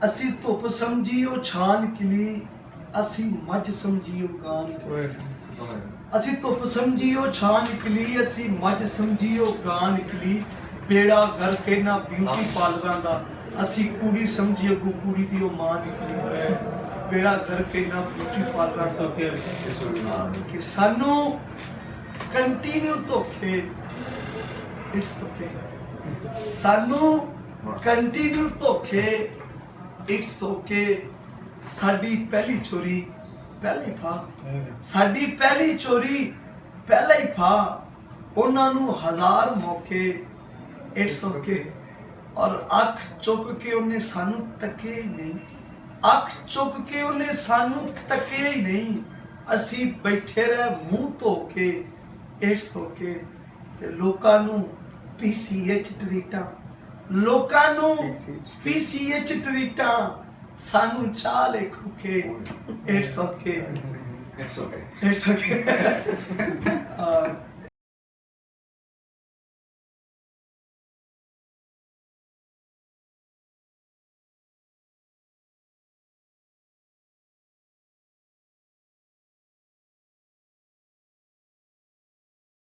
ਅਸੀਂ ਧੁੱਪ ਸਮਝੀਓ ਛਾਨ ਕਿਲੀ, ਅਸੀਂ ਮੱਝ ਸਮਝੀਓ ਗਾਂ ਨਿਕਲੀ। ਅਸੀਂ ਧੁੱਪ ਸਮਝੀਓ ਛਾਨ ਨਿਕਲੀ, ਅਸੀਂ ਮੱਝ ਸਮਝੀਓ ਗਾਂ ਨਿਕਲੀ। ਬੇੜਾ ਗਰਕ ਇਹਨਾਂ ਬਿਊਟੀ ਪਾਰਲਰਾਂ ਦਾ, ਅਸੀਂ ਕੁੜੀ ਸਮਝੀਓ ਕੁੜੀ ਦੀ ਉਹ ਮਾਂ ਨਿਕਲੀ। ਬੇੜਾ ਗਰਕ ਇਹਨਾਂ ਬਿਊਟੀ ਪਾਰਲਰਾਂ ਦਾ ਕਿ ਸਾਨੂੰ ਕੰਟੀਨਿਊ ਧੋਖੇ, ਇਟਸ ਓਕੇ, ਸਾਨੂੰ ਕੰਟੀਨਿਊ ਧੋਖੇ, ਇਟਸ ਓਕੇ। ਸਾਡੀ ਪਹਿਲੀ ਚੋਰੀ ਪਹਿਲਾਂ ਹੀ ਫਾ, ਸਾਡੀ ਪਹਿਲੀ ਚੋਰੀ ਪਹਿਲਾਂ ਹੀ ਫਾ, ਉਹਨਾਂ ਨੂੰ ਹਜ਼ਾਰ ਮੌਕੇ, ਇਟਸ ਓਕੇ। ਔਰ ਅੱਖ ਚੁੱਕ ਕੇ ਉਹਨੇ ਸਾਨੂੰ ਤੱਕੇ ਨਹੀਂ, ਅੱਖ ਚੁੱਕ ਕੇ ਉਹਨੇ ਸਾਨੂੰ ਤੱਕੇ ਹੀ ਨਹੀਂ। ਅਸੀਂ ਬੈਠੇ ਰਹੇ ਮੂੰਹ ਧੋ ਕੇ, ਇਟਸ ਓਕੇ। ਤੇ ਲੋਕਾਂ ਨੂੰ PCH ਟਰੀਟਾਂ, ਲੋਕਾਂ ਨੂੰ PCH ਟਰੀਟਾਂ, ਸਾਨੂੰ ਚਾਹ ਲੈ ਖੁਕੇ, ਇਟਸ ਓਕੇ, ਇਟਸ ਓਕੇ।